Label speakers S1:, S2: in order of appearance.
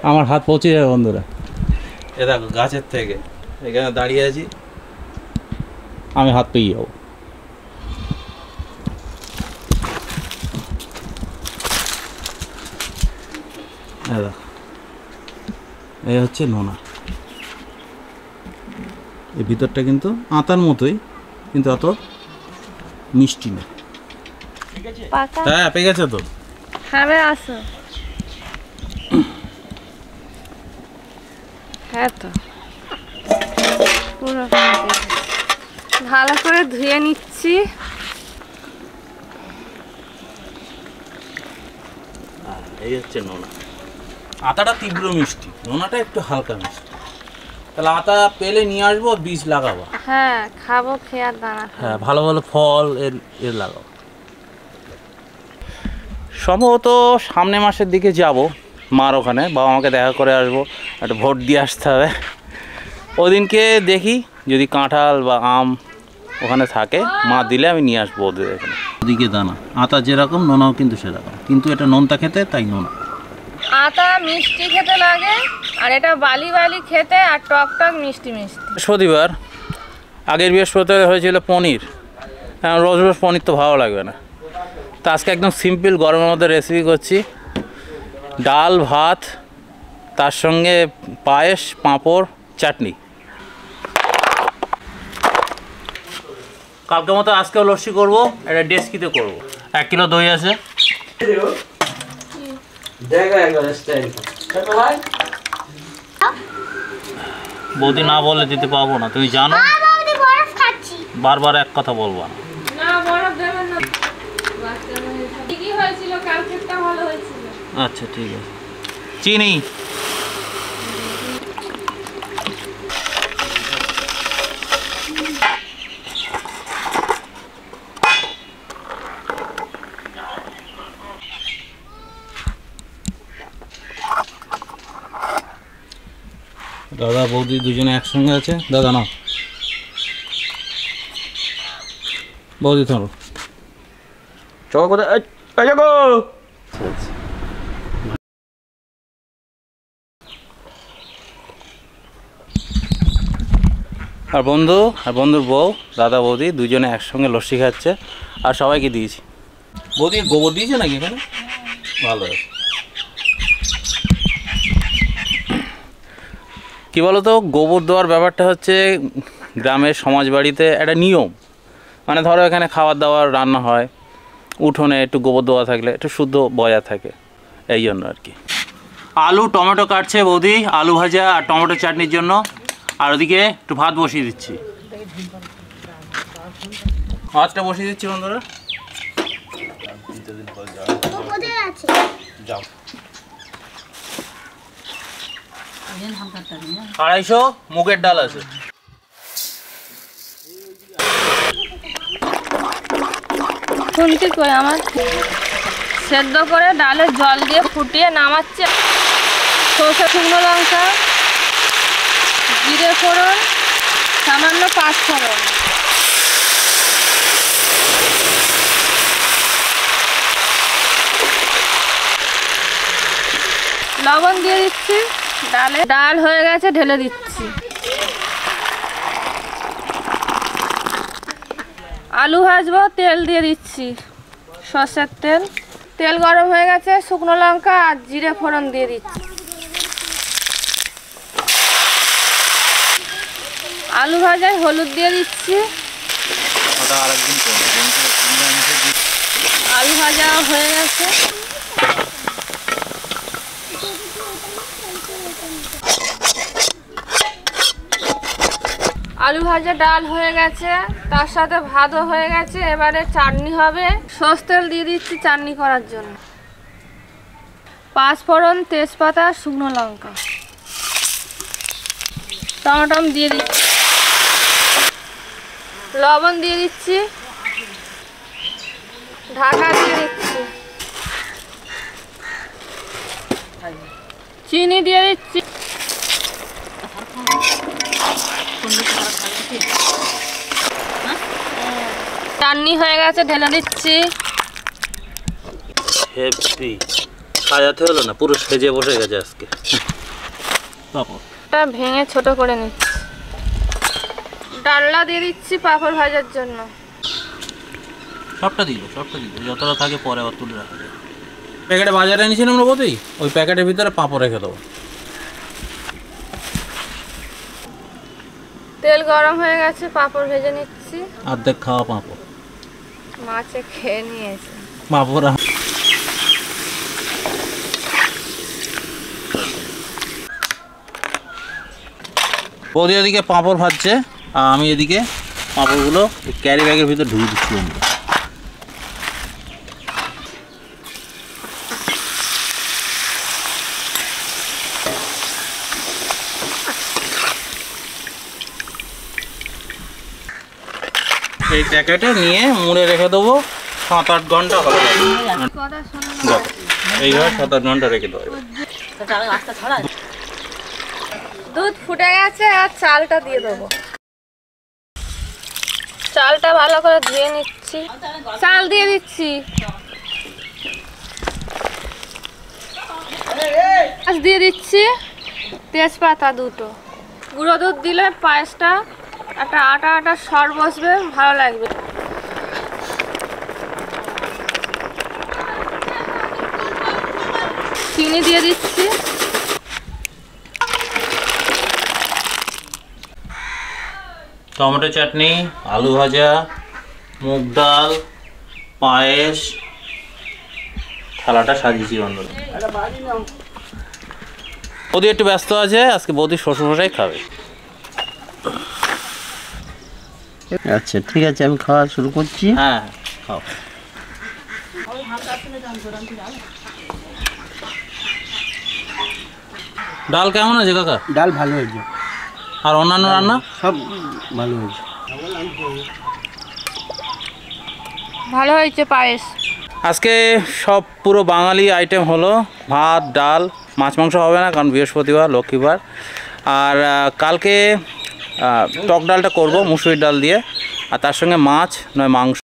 S1: আমার হাত পৌঁছে যাবে বন্ধুরা। এ দেখো গাছের থেকে এখানে দাঁড়িয়ে আছি, আমি হাত পেয়ে যাবো। এই হচ্ছে নোনা। এই ভিতরটা কিন্তু আতার মতোই, কিন্তু অত মিষ্টি না। হ্যাঁ পেয়ে গেছে তো।
S2: খাবে আসো। হ্যাঁ তো পুরো ভালো করে ধুয়ে নিচ্ছি।
S1: এই হচ্ছে নোনা। আতাটা তীব্র মিষ্টি, নোনাটা একটু হালকা মিষ্টি। তাহলে আতা পেলে নিয়ে আসবো, বীজ লাগাবো।
S2: হ্যাঁ খাবো, খেয়ে আর দানা।
S1: হ্যাঁ ভালো ভালো ফল এর লাগাবো। সম্ভবত সামনে মাসের দিকে যাব মার ওখানে, বাবা মাকে দেখা করে আসবো, একটা ভোট দিয়ে আসতে হবে। ওদিনকে দেখি যদি কাঁঠাল বা আম ওখানে থাকে, মা দিলে আমি নিয়ে আসবো ওদের এখানে। ওদিকে দানা আতা যেরকম, নোনাও কিন্তু সেরকম, কিন্তু এটা নোনতা খেতে, তাই নোনা।
S2: আতা মিষ্টি খেতে লাগে, আর এটা বালি বালি খেতে, আর টক টক মিষ্টি মিষ্টি।
S1: বৃহস্পতিবার, আগের বৃহস্পতিবার হয়েছিল পনির। হ্যাঁ রোজ রোজ পনির তো ভালো লাগবে না, তো আজকে একদম সিম্পল গরমের মধ্যে রেসিপি করছি। ডাল ভাত, তার সঙ্গে পায়েস, পাঁপড়, চাটনি। কালকে মতো আজকেও লস্যি করবো, এটা ডেস্কিতে করবো। 1 কিলো দই আছে। বৌদি না বলে দিতে পারবো না, তুমি জানো। বারবার এক কথা বলবো না। আচ্ছা ঠিক আছে। চিনি, দাদা বৌদি দুজনে একসঙ্গে আছে। দাদা নাও, বৌদি ধরো। চলো কোথায়? আর বন্ধুর বউ, দাদা বৌদি দুজনে একসঙ্গে লস্যি খাচ্ছে, আর সবাইকে দিয়েছি। বৌদি গোবর দিয়েছে নাকি এখানে? ভালো আছে। কী বলো তো, গোবর দেওয়ার ব্যাপারটা হচ্ছে গ্রামের সমাজ বাড়িতে একটা নিয়ম। মানে ধরো এখানে খাবার দাবার রান্না হয়, উঠোনে একটু গোবর দেওয়া থাকলে একটু শুদ্ধ বজায় থাকে, এই জন্য আর কি। আলু টমেটো কাটছে বৌদি, আলু ভাজা আর টমেটো চাটনির জন্য। আর ওদিকে একটু ভাত বসিয়ে দিচ্ছি। ভাতটা বসিয়ে দিচ্ছি বন্ধুরা। যাও 250 মুগের ডাল আছে।
S2: শুনতি কই আমার সেদ্ধ করে ডালে জল দিয়ে ফুটিয়ে নামাচ্ছে। সরষে, শুকনো লঙ্কা, জিরে ফোড়ন, সামান্য 5 ফোড়ন। লবণ দিয়ে দিচ্ছি। ডাল হয়ে গেছে, ঢেলে দিচ্ছি। আলু ভাজবো, তেল দিয়ে দিচ্ছি, সর্ষের তেল। তেল গরম হয়ে গেছে, শুকনো লঙ্কা আর জিরে ফোড়ন দিয়ে দিচ্ছি। আলু ভাজায় হলুদ দিয়ে দিচ্ছি। আলু ভাজা হয়ে গেছে। আলু ভাজা ডাল হয়ে গেছে, তার সাথে ভাতও হয়ে গেছে। এবারে চাটনি হবে। সর্ষের তেল দিয়ে দিচ্ছি চাটনি করার জন্য। 5 ফোড়ন, তেজপাতা, শুকনো লঙ্কা, টমেটো দিয়ে দিচ্ছি, লবণ দিয়ে দিচ্ছি, ঢাকা দিয়ে দিচ্ছি, চিনি দিয়ে দিচ্ছি। চাটনি হয়ে গেছে, ঢেলে দিচ্ছি।
S1: সাজাতে হলো না, পুরো সেজে বসে গেছে আজকে পাঁপড়।
S2: এটা ভেঙে ছোট করে নিচ্ছি। ডালনা দিয়ে দিচ্ছি পাঁপড় ভাজার জন্য।
S1: সবটা দিল যতটা থাকে পরে আবার তুলে রাখা যায়। প্যাকেটে বাজারে এনেছিলাম আমরা বৌদি, ওই প্যাকেটের ভিতরে পাঁপড় রেখে দেবো।
S2: তেল গরম হয়ে গেছে, পাঁপড় ভেজে নিচ্ছি।
S1: অর্ধেক খাওয়া পাঁপড়,
S2: মাছে খেয়ে নিয়েছে
S1: পাঁপড়। বৌদি এদিকে পাঁপড় ভাজছে, আর আমি এদিকে পাঁপড়গুলো ক্যারি ব্যাগের ভিতরে ঢুকে দিচ্ছি। এই প্যাকেটে নিয়ে মুড়ে রেখে দেবো 7-8 ঘন্টা হবে। এইভাবে 7-8 ঘন্টা রেখে দেবো।
S2: দুধ ফুটে গেছে, আর চালটা দিয়ে দেবো। চালটা ভালো করে ধুয়ে নিচ্ছি, চাল দিয়ে দিচ্ছি। দিয়ে দিচ্ছি তেজপাতা দুটো। গুঁড়ো দুধ দিলে পায়েসটা একটা আটা আটা সর বসবে, ভালো লাগবে। চিনি দিয়ে দিচ্ছি।
S1: টমেটো চাটনি, আলু ভাজা, মুগ ডাল, পায়েস, থালাটা সাজিয়েছি বন্ধুরা। বৌদি একটু ব্যস্ত আছে আজকে, বৌদি শ্বশুরমশাই খাবে।
S3: আচ্ছা ঠিক আছে, আমি খাওয়া শুরু করছি।
S1: হ্যাঁ খাও। ডাল কেমন আছে কাকা?
S3: ডাল ভালো হয়েছে,
S1: আর অন্যান্য রান্না
S3: সব ভালো হয়েছে।
S2: ভালো হয়েছে পায়েস।
S1: আজকে সব পুরো বাঙালি আইটেম হলো, ভাত ডাল, মাছ মাংস হবে না কারণ বৃহস্পতিবার লক্ষ্মীবার। আর কালকে টক ডালটা করব মুসুরির ডাল দিয়ে, আর তার সঙ্গে মাছ নয় মাংস।